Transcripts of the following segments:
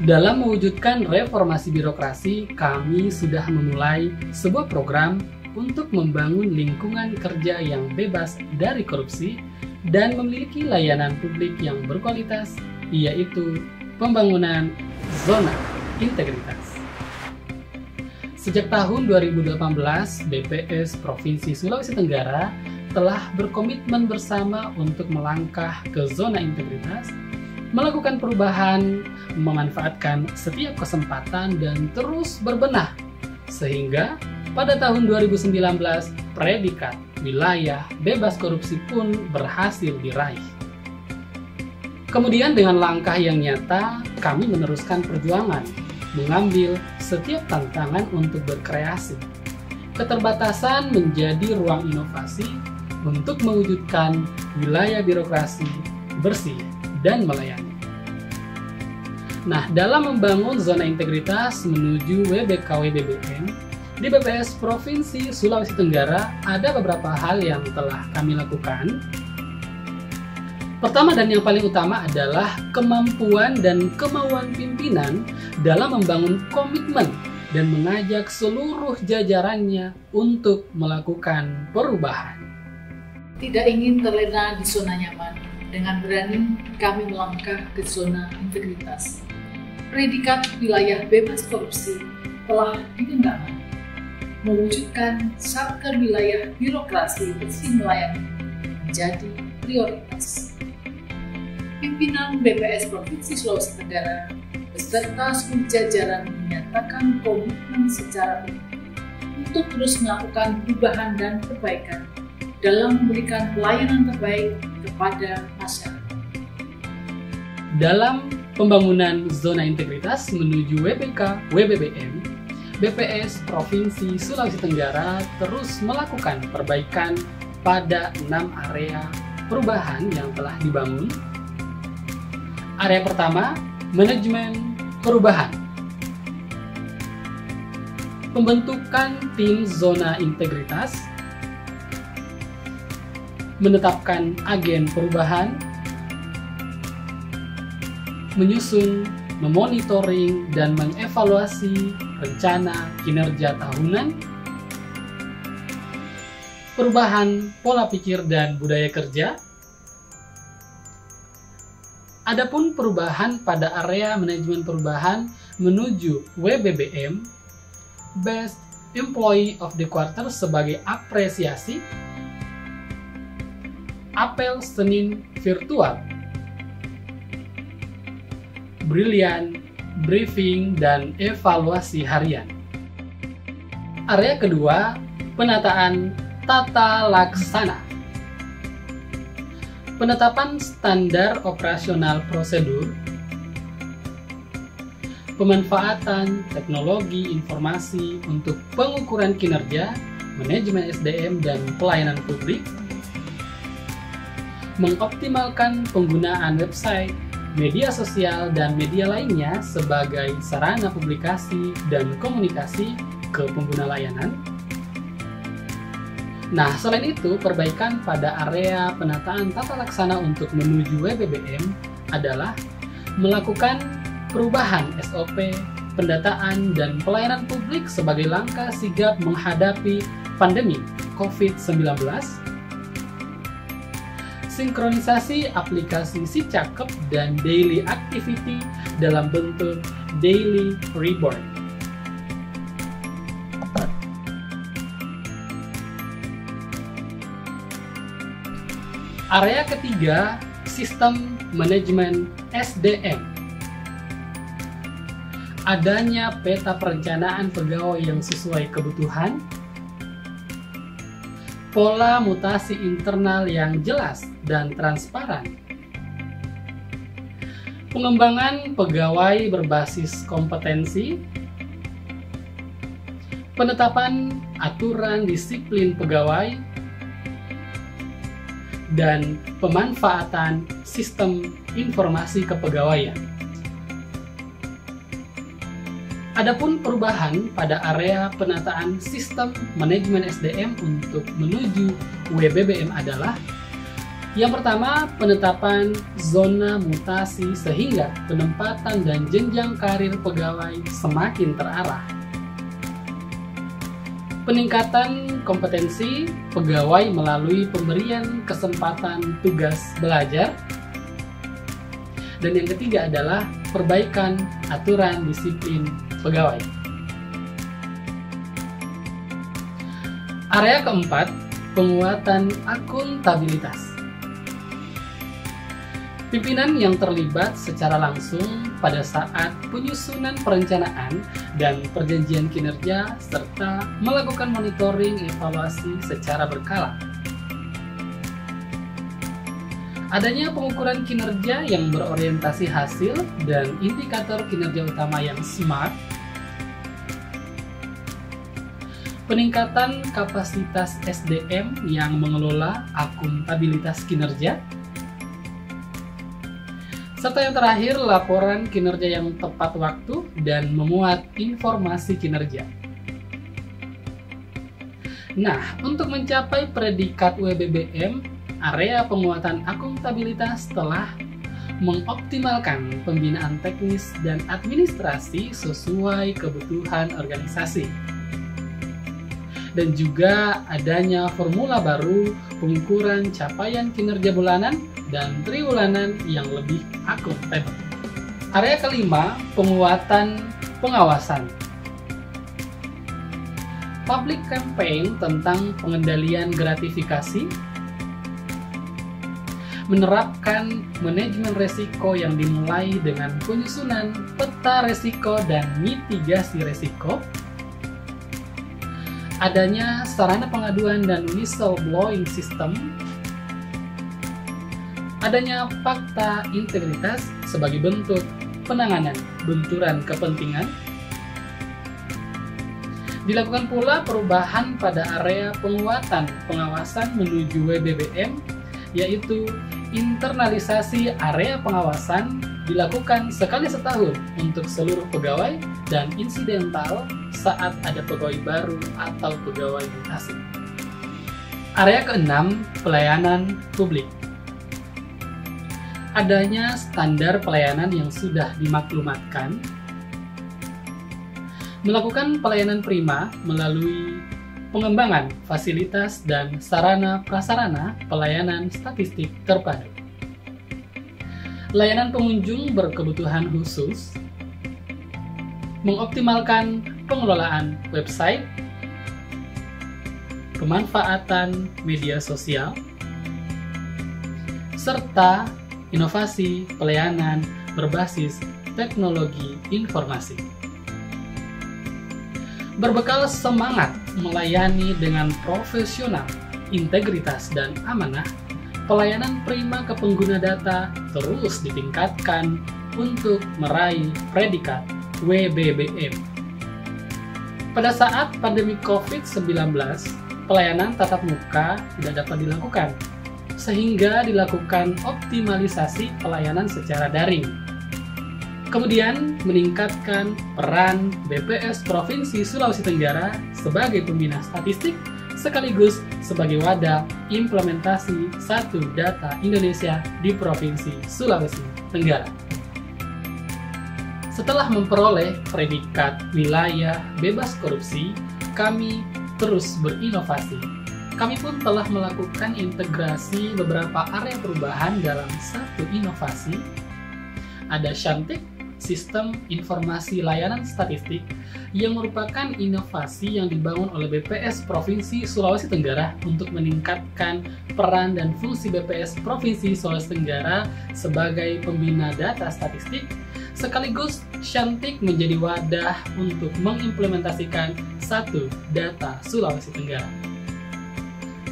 Dalam mewujudkan reformasi birokrasi, kami sudah memulai sebuah program untuk membangun lingkungan kerja yang bebas dari korupsi dan memiliki layanan publik yang berkualitas, yaitu pembangunan zona integritas. Sejak tahun 2018, BPS Provinsi Sulawesi Tenggara telah berkomitmen bersama untuk melangkah ke zona integritas, melakukan perubahan, memanfaatkan setiap kesempatan dan terus berbenah, sehingga pada tahun 2019 predikat wilayah bebas korupsi pun berhasil diraih. Kemudian dengan langkah yang nyata, kami meneruskan perjuangan, mengambil setiap tantangan untuk berkreasi. Keterbatasan menjadi ruang inovasi untuk mewujudkan wilayah birokrasi bersih dan melayani. Nah, dalam membangun zona integritas menuju WBK-WBBM, di BPS Provinsi Sulawesi Tenggara ada beberapa hal yang telah kami lakukan. Pertama dan yang paling utama adalah kemampuan dan kemauan pimpinan dalam membangun komitmen dan mengajak seluruh jajarannya untuk melakukan perubahan. Tidak ingin terlena di zona nyaman, dengan berani kami melangkah ke zona integritas. Predikat wilayah bebas korupsi telah digenggam, mewujudkan Satker Wilayah Birokrasi Bersih Melayani menjadi prioritas. Pimpinan BPS Provinsi Sulawesi Tenggara beserta seluruh jajaran menyatakan komitmen secara penuh untuk terus melakukan perubahan dan perbaikan dalam memberikan pelayanan terbaik kepada masyarakat. Dalam pembangunan zona integritas menuju WBK-WBBM, BPS Provinsi Sulawesi Tenggara terus melakukan perbaikan pada 6 area perubahan yang telah dibangun. Area pertama, manajemen perubahan. Pembentukan tim zona integritas, menetapkan agen perubahan, menyusun, memonitoring, dan mengevaluasi rencana kinerja tahunan, perubahan pola pikir dan budaya kerja. Adapun perubahan pada area manajemen perubahan menuju WBBM, Best Employee of the Quarter sebagai apresiasi, apel Senin virtual, brilian, briefing, dan evaluasi harian. Area kedua, penataan tata laksana. Penetapan standar operasional prosedur, pemanfaatan teknologi informasi untuk pengukuran kinerja, manajemen SDM, dan pelayanan publik, mengoptimalkan penggunaan website, media sosial, dan media lainnya sebagai sarana publikasi dan komunikasi ke pengguna layanan. Nah, selain itu, perbaikan pada area penataan tata laksana untuk menuju WBBM adalah melakukan perubahan SOP, pendataan, dan pelayanan publik sebagai langkah sigap menghadapi pandemi COVID-19, sinkronisasi aplikasi Si Cakep dan daily activity dalam bentuk daily report. Area ketiga, sistem manajemen SDM. Adanya peta perencanaan pegawai yang sesuai kebutuhan, pola mutasi internal yang jelas dan transparan, pengembangan pegawai berbasis kompetensi, penetapan aturan disiplin pegawai, dan pemanfaatan sistem informasi kepegawaian. Adapun perubahan pada area penataan sistem manajemen SDM untuk menuju WBBM adalah Yang pertama, penetapan zona mutasi sehingga penempatan dan jenjang karir pegawai semakin terarah. Peningkatan kompetensi pegawai melalui pemberian kesempatan tugas belajar. Dan yang ketiga adalah perbaikan aturan disiplin pegawai. Area keempat, penguatan akuntabilitas. Pimpinan yang terlibat secara langsung pada saat penyusunan perencanaan dan perjanjian kinerja serta melakukan monitoring evaluasi secara berkala. Adanya pengukuran kinerja yang berorientasi hasil dan indikator kinerja utama yang SMART. Peningkatan kapasitas SDM yang mengelola akuntabilitas kinerja. Serta yang terakhir, laporan kinerja yang tepat waktu dan memuat informasi kinerja. Nah, untuk mencapai predikat WBBM, area penguatan akuntabilitas telah mengoptimalkan pembinaan teknis dan administrasi sesuai kebutuhan organisasi. Dan juga adanya formula baru pengukuran capaian kinerja bulanan dan triwulanan yang lebih akuntabel. Area kelima, penguatan pengawasan. Public campaign tentang pengendalian gratifikasi, menerapkan manajemen resiko yang dimulai dengan penyusunan peta resiko dan mitigasi resiko, adanya sarana pengaduan dan whistleblowing system, adanya fakta integritas sebagai bentuk penanganan benturan kepentingan, dilakukan pula perubahan pada area penguatan pengawasan menuju WBBM, yaitu internalisasi area pengawasan dilakukan sekali setahun untuk seluruh pegawai dan insidental saat ada pegawai baru atau pegawai mutasi. Area keenam, pelayanan publik. Adanya standar pelayanan yang sudah dimaklumatkan, melakukan pelayanan prima melalui pengembangan fasilitas dan sarana-prasarana pelayanan statistik terpadu. Layanan pengunjung berkebutuhan khusus, mengoptimalkan pengelolaan website, pemanfaatan media sosial, serta inovasi pelayanan berbasis teknologi informasi. Berbekal semangat melayani dengan profesional, integritas, dan amanah, pelayanan prima ke pengguna data terus ditingkatkan untuk meraih predikat WBBM. Pada saat pandemi COVID-19, pelayanan tatap muka tidak dapat dilakukan, sehingga dilakukan optimalisasi pelayanan secara daring. Kemudian meningkatkan peran BPS Provinsi Sulawesi Tenggara sebagai pembina statistik sekaligus sebagai wadah implementasi Satu Data Indonesia di Provinsi Sulawesi Tenggara. Setelah memperoleh predikat wilayah bebas korupsi, kami terus berinovasi. Kami pun telah melakukan integrasi beberapa area perubahan dalam satu inovasi. Ada Shantik, Sistem Informasi Layanan Statistik, yang merupakan inovasi yang dibangun oleh BPS Provinsi Sulawesi Tenggara untuk meningkatkan peran dan fungsi BPS Provinsi Sulawesi Tenggara sebagai pembina data statistik, sekaligus Shantik menjadi wadah untuk mengimplementasikan Satu Data Sulawesi Tenggara.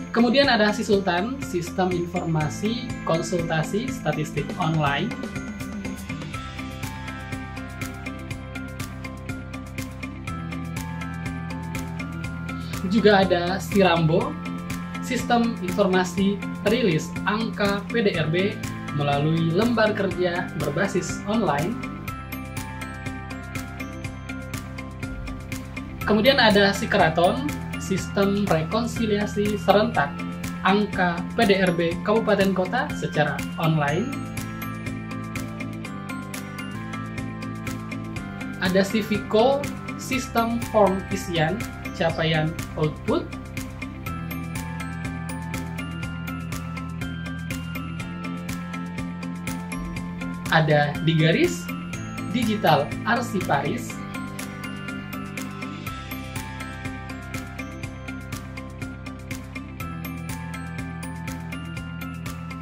Kemudian ada Sisultan, Sistem Informasi Konsultasi Statistik Online. Juga ada Sirambo, Sistem Informasi Rilis Angka PDRB melalui lembar kerja berbasis online. Kemudian ada Sikeraton, Sistem Rekonsiliasi Serentak angka PDRB Kabupaten Kota secara online. Ada Civico sistem form isian capaian output. Ada Digaris digital arsiparis.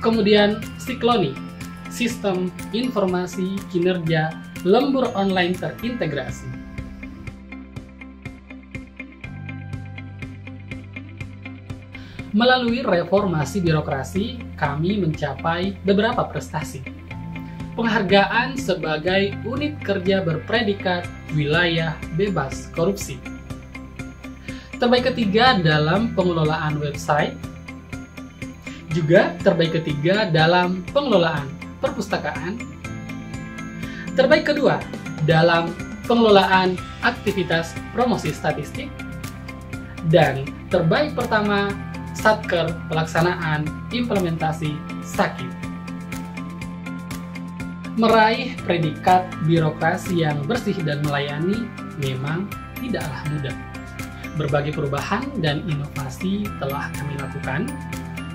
Kemudian Sikloni, sistem informasi kinerja lembur online terintegrasi. Melalui reformasi birokrasi, kami mencapai beberapa prestasi. Penghargaan sebagai unit kerja berpredikat wilayah bebas korupsi. Terbaik ketiga dalam pengelolaan website. Juga terbaik ketiga dalam pengelolaan perpustakaan. Terbaik kedua dalam pengelolaan aktivitas promosi statistik. Dan terbaik pertama Satker pelaksanaan implementasi SAKIP. Meraih predikat birokrasi yang bersih dan melayani memang tidaklah mudah. Berbagai perubahan dan inovasi telah kami lakukan.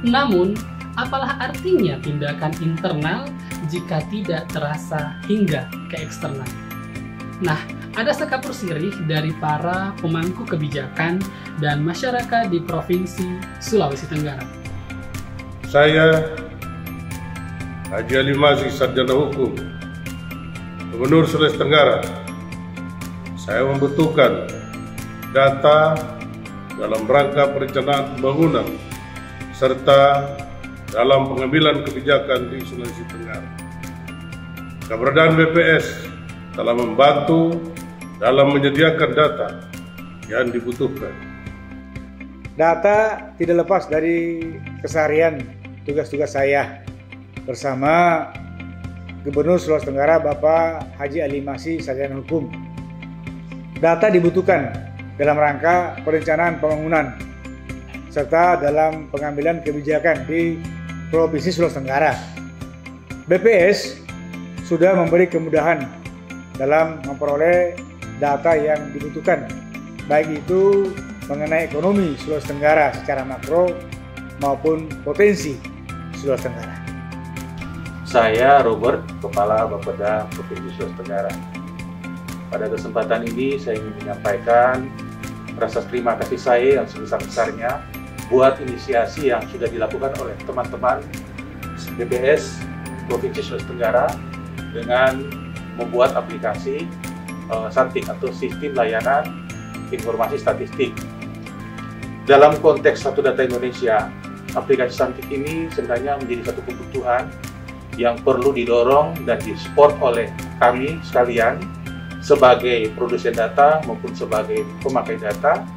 Namun, apalah artinya tindakan internal jika tidak terasa hingga ke eksternal? Nah, ada sekapur sirih dari para pemangku kebijakan dan masyarakat di Provinsi Sulawesi Tenggara. Saya, Haji Ali Masih, Sarjana Hukum, Gubernur Sulawesi Tenggara. Saya membutuhkan data dalam rangka perencanaan pembangunan serta dalam pengambilan kebijakan di Sulawesi Tenggara. Keberadaan BPS telah membantu dalam menyediakan data yang dibutuhkan. Data tidak lepas dari keseharian tugas-tugas saya bersama Gubernur Sulawesi Tenggara Bapak Haji Ali Masih, Sarjana Hukum. Data dibutuhkan dalam rangka perencanaan pembangunan serta dalam pengambilan kebijakan di Provinsi Sulawesi Tenggara. BPS sudah memberi kemudahan dalam memperoleh data yang dibutuhkan, baik itu mengenai ekonomi Sulawesi Tenggara secara makro maupun potensi Sulawesi Tenggara. Saya Robert, Kepala Bapeda Provinsi Sulawesi Tenggara. Pada kesempatan ini saya ingin menyampaikan rasa terima kasih saya yang sebesar-besarnya buat inisiasi yang sudah dilakukan oleh teman-teman BPS Provinsi Sulawesi Tenggara dengan membuat aplikasi SANTIK atau Sistem Layanan Informasi Statistik. Dalam konteks Satu Data Indonesia, aplikasi SANTIK ini sebenarnya menjadi satu kebutuhan yang perlu didorong dan disupport oleh kami sekalian sebagai produsen data maupun sebagai pemakai data,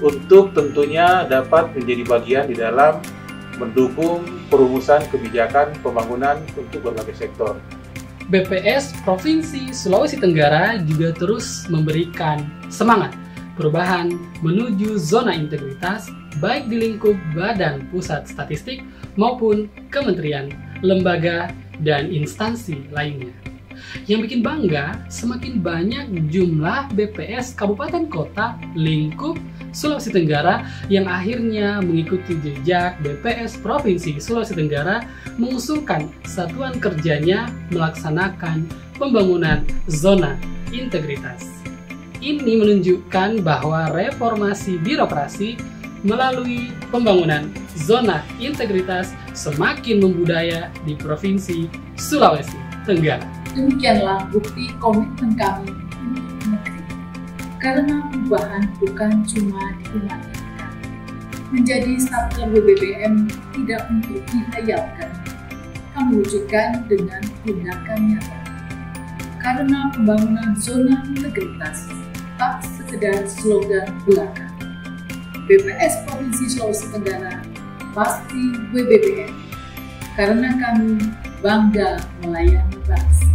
untuk tentunya dapat menjadi bagian di dalam mendukung perumusan kebijakan pembangunan untuk berbagai sektor. BPS Provinsi Sulawesi Tenggara juga terus memberikan semangat perubahan menuju zona integritas baik di lingkup Badan Pusat Statistik maupun kementerian, lembaga, dan instansi lainnya. Yang bikin bangga, semakin banyak jumlah BPS Kabupaten Kota lingkup Sulawesi Tenggara yang akhirnya mengikuti jejak BPS Provinsi Sulawesi Tenggara mengusulkan satuan kerjanya melaksanakan pembangunan zona integritas. Ini menunjukkan bahwa reformasi birokrasi melalui pembangunan zona integritas semakin membudaya di Provinsi Sulawesi Tenggara. Demikianlah bukti komitmen kami untuk negeri. Karena perubahan bukan cuma diumandangkan. Menjadi Satker BBBM tidak untuk dihayalkan. Kami wujudkan dengan tindakan nyata. Karena pembangunan zona integritas tak sekedar slogan belaka. BPS Provinsi Sulawesi Tenggara pasti BBBM. Karena kami bangga melayani bangsa.